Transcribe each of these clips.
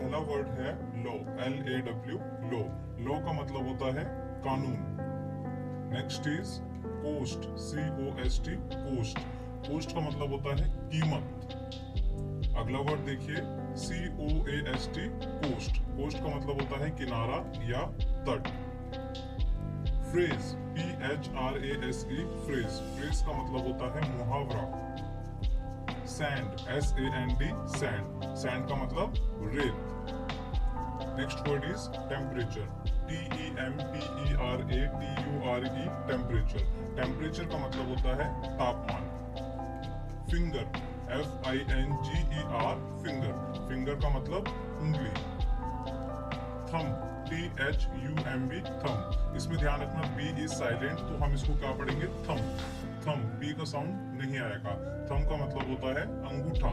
पहला वर्ड है law, LAW, law. Law का मतलब होता है कानून। Next is cost, COST, cost. Cost का मतलब होता है कीमत। अगला वर्ड देखिए COAST, कोस्ट। कोस्ट का मतलब होता है किनारा या तट। Phrase, PHRASE, phrase. फ्रेज का मतलब होता है मुहावरा। Sand, SAND, sand. सैंड का मतलब रेत। Next word is temperature, TEMPERATURE, temperature. Temperature का मतलब होता है तापमान। Finger, FINGER, finger. फिंगर का मतलब उंगली। Thumb, THUMB, thumb. इसमें ध्यान रखना B इज साइलेंट, तो हम इसको क्या पढ़ेंगे? थंब। थंब, B का साउंड नहीं आएगा। थंब का मतलब होता है अंगूठा।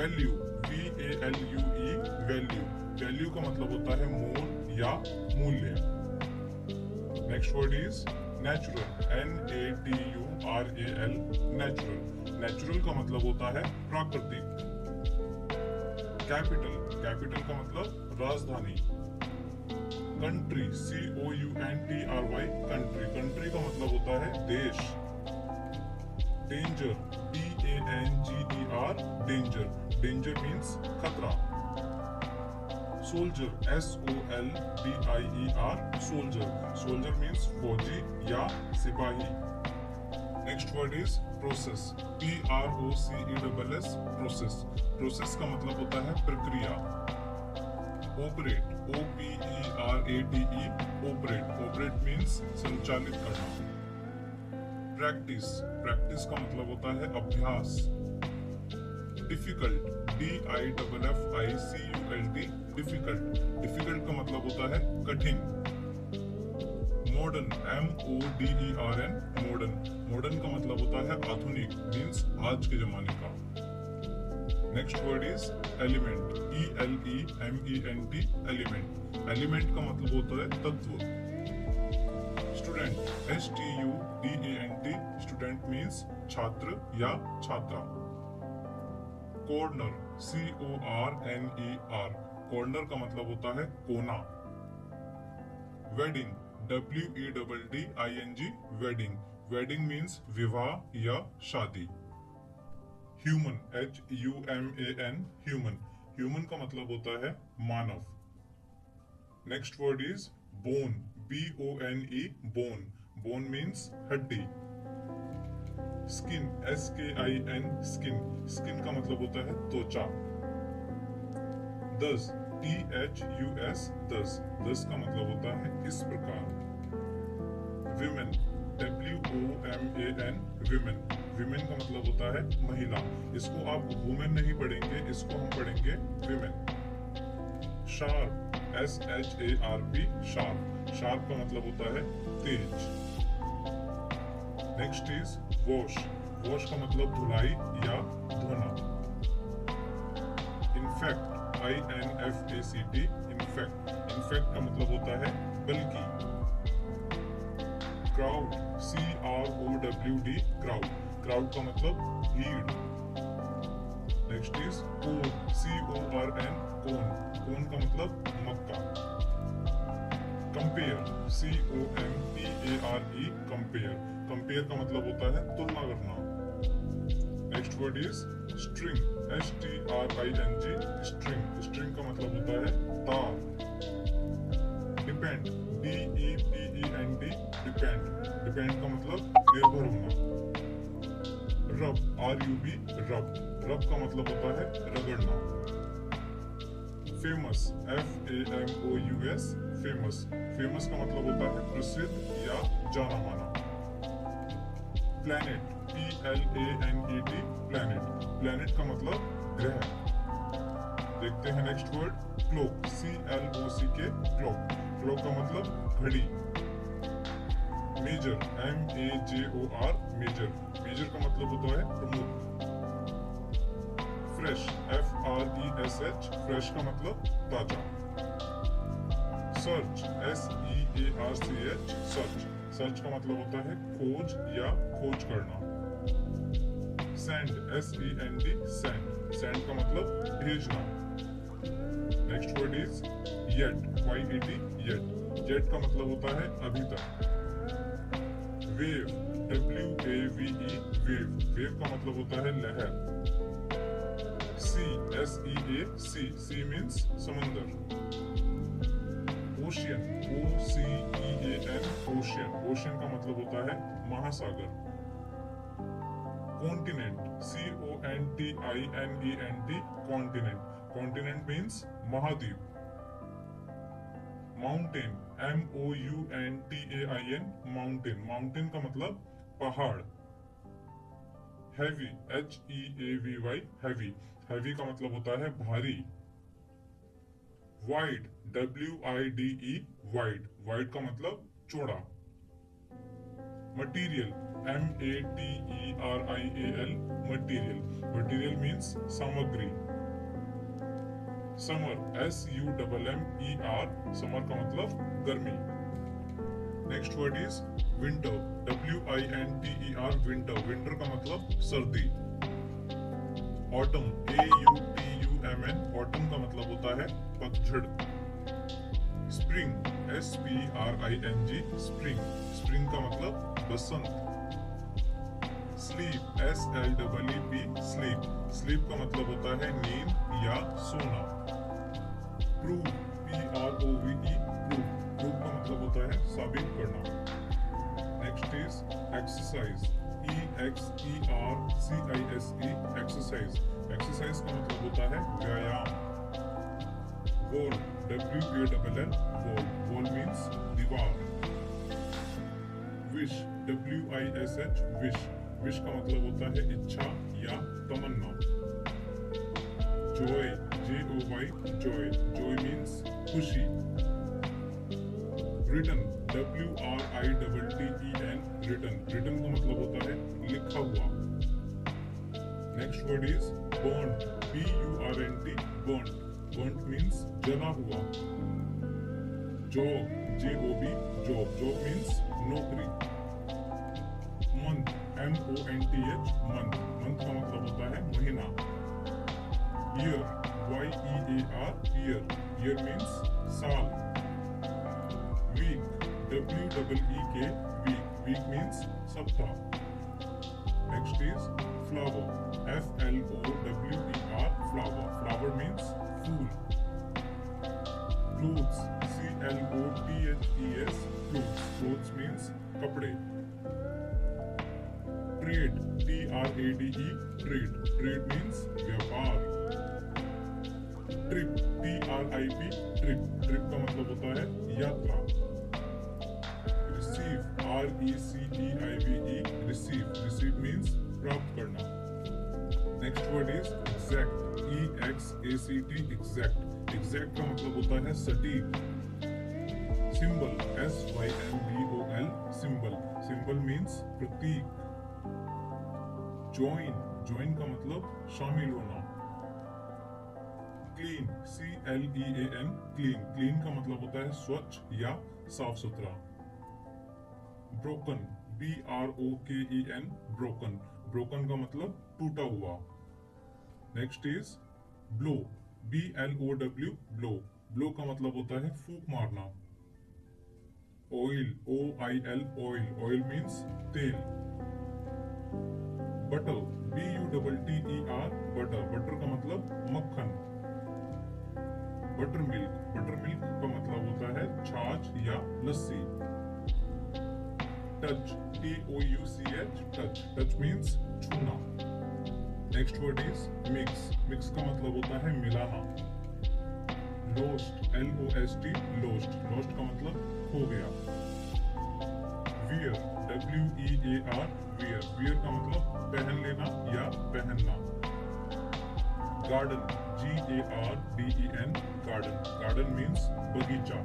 Value, VALUE, value. वैल्यू का मतलब होता है मोल या मूल्य। Next word is natural, NATURAL, natural. Natural का मतलब होता है प्राकृतिक। कैपिटल, कैपिटल का मतलब राजधानी। Country, COUNTRY, country. कंट्री का मतलब होता है देश। Danger, DANGER, danger. Danger means खतरा। Soldier, SOLDIER, soldier. Soldier means फौजी या सिपाही। Next word is process, PROCESS, process. Process का मतलब होता है प्रक्रिया। Operate, OPERATE, operate. Operate means संचालित करना। प्रैक्टिस, प्रैक्टिस का मतलब होता है अभ्यास। Difficult, DIFFICULT, difficult. डिफिकल्ट का मतलब होता है कठिन। Modern, MODERN, modern. मॉडर्न का मतलब होता है आधुनिक, मीन्स आज के जमाने का। Next word is element, ELEMENT, element. Element का मतलब होता है तत्व। स्टूडेंट, STUDENT, स्टूडेंट मीन्स छात्र या छात्रा। कॉर्नर, CORNER, कॉर्नर का मतलब होता है कोना। Wedding, WEDDING, wedding. Wedding means विवाह या शादी। Human, HUMAN, human. ह्यूमन का मतलब होता है मानव। Next word is bone, BONE, bone. Bone means हड्डी। Skin, SKIN, skin. स्किन का मतलब होता है त्वचा। दस, THUS, दस। दस का मतलब होता है इस प्रकार। Women, WOMAN, women. विमेन का मतलब होता है महिला। इसको आप वुमेन नहीं पढ़ेंगे, इसको हम पढ़ेंगे women. Sharp, SHARP, sharp. Sharp का मतलब होता है तेज। Next is wash. वॉश का मतलब धुलाई या धोना। In fact, INFACT, in fact. इनफेक्ट का मतलब होता है बल्कि। Crowd, CROWD, crowd. क्राउड का मतलब भीड़। Next is corn, CORN, corn. Corn का मतलब मक्का। Compare, COMPARE, compare. कंपेयर का मतलब होता है तुलना करना। Next word is string, STRING, string. String का मतलब होता है तार। Depend, DEPEND, depend. डिपेंड का मतलब निर्भर होना। रब, RUB, रब। रब का मतलब होता है रगड़ना। Famous, FAMOUS, famous. फेमस का मतलब होता है प्रसिद्ध या जाना माना। Planet, PLANET, planet. प्लैनेट का मतलब ग्रह। देखते हैं next word clock, CLOCK, clock. Clock का मतलब घड़ी। Major, MAJOR, major. मेजर का मतलब होता है प्रमुख। फ्रेश, FRESH, फ्रेश का मतलब ताजा। Search, SEARCH, search. सर्च का मतलब होता है खोज या खोज करना। Send, SEND, send. सेंड का मतलब भेजना। Next word is yet, YET, yet. Yet का मतलब होता है अभी तक। वेव, WAVE, वेव, वेव का मतलब होता है लहर। सी, SEA, सी मीन्स समंदर। ओशियन, OCEAN, ओशियन, ओशियन का मतलब होता है महासागर। Continent, CONTINENT, continent, continent means महाद्वीप। माउंटेन, MOUNTAIN, माउंटेन, माउंटेन का मतलब पहाड़। हैवी, HEAVY, हैवी, हैवी का मतलब होता है भारी। वाइड, WIDE, वाइड, वाइड का मतलब चौड़ा। Material, MATERIAL, material, material means सामग्री। समर, SUMMER, समर का मतलब गर्मी। Next word is winter, WINTER, winter, winter का मतलब सर्दी। ऑटम, AUTUMN, ऑटम का मतलब होता है पतझड़। स्प्रिंग, SPRING, स्प्रिंग, स्प्रिंग का मतलब बसंत। स्लीप, SLEEP, स्लीप, स्लीप का मतलब होता है नींद या सोना। प्रूव, PROVE, प्रूव, प्रूव का मतलब होता है साबित करना। Next is exercise, EXERCISE, exercise, exercise का मतलब होता है व्यायाम। Wall, WALL, wall, wall means दीवार। विश, WISH, विश, विश का मतलब होता है इच्छा या तमन्ना। Joy, JOY, joy, joy means खुशी। रिटन, WRITTEN, रिटन, रिटन का मतलब होता है लिखा हुआ। Next word is burn, BURNT, burn, burn means जला हुआ। Job, JOB, job, job means नौकरी। मंथ, MONTH, मंथ, मंथ का मतलब होता है महीना। Year, YEAR, year, year means साल। Week, WEEK, week, week means सप्ताह। Next is flower, FLOWER, flower, flower means फूल। Clothes, CLOTHES, clothes, clothes means कपड़े। Trade, TRADE, trade, trade means व्यापार। ट्रिप, TRIP, ट्रिप, ट्रिप का मतलब होता है यात्रा। Receive, RECEIVE, receive, receive means प्राप्त करना। Next word is exact, EXACT, exact, exact का मतलब होता है सटीक। Symbol, SYMBOL, symbol, symbol means प्रतीक। ज्वाइन, ज्वाइन का मतलब शामिल होना। क्लीन, CLEAN, क्लीन, क्लीन का मतलब होता है स्वच्छ या साफ सुथरा। ब्रोकन, BROKEN, ब्रोकन, ब्रोकन का मतलब टूटा हुआ। Next is blow, BLOW, blow, blow का मतलब होता है फूंक मारना। Oil, OIL, oil, oil means तेल। बटर, BUTTER, बटर, बटर का मतलब मक्खन। बटर मिल्क, बटर मिल्क का मतलब होता है छाछ या लस्सी। Touch, TOUCH, touch, touch means छूना। Next word is mix, mix का मतलब होता है मिलाना। लोस्ट, LOST, लोस्ट, लोस्ट का मतलब खो गया। वियर, WEAR, वियर, वियर का मतलब पहन लेना या पहनना। Garden, GARDEN, garden, garden means बगीचा।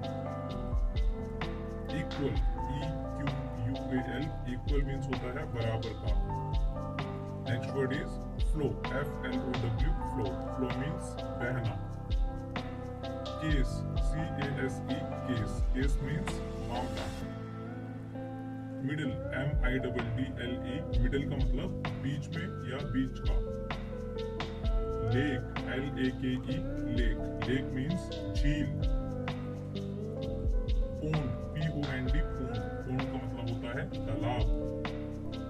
इक्वल, EQUAL, इक्वल मीन्स होता है बराबर का। Next word is flow, FLOW, flow, flow means बहना। Case, CASE, case, case means मामला। मिडिल, MIDDLE, मिडिल का मतलब बीच में या बीच का। Lake, LAKE, lake, lake means झील। पोंड, POND, पोंड, पोंड का मतलब होता है तालाब।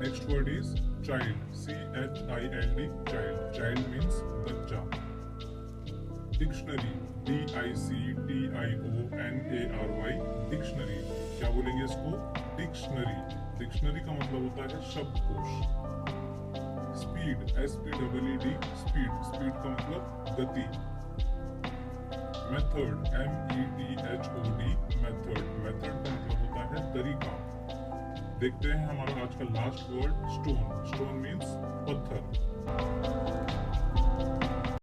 Next word is child, CHILD, child, child means बच्चा। डिक्शनरी, DICTIONARY, डिक्शनरी, क्या बोलेंगे इसको? डिक्शनरी। डिक्शनरी का मतलब होता है शब्दकोश। स्पीड, SPEED, स्पीड, स्पीड का मतलब गति। मेथड, METHOD, मेथड, मेथड का मतलब होता है तरीका। देखते हैं हमारा आज का last word stone, stone means पत्थर।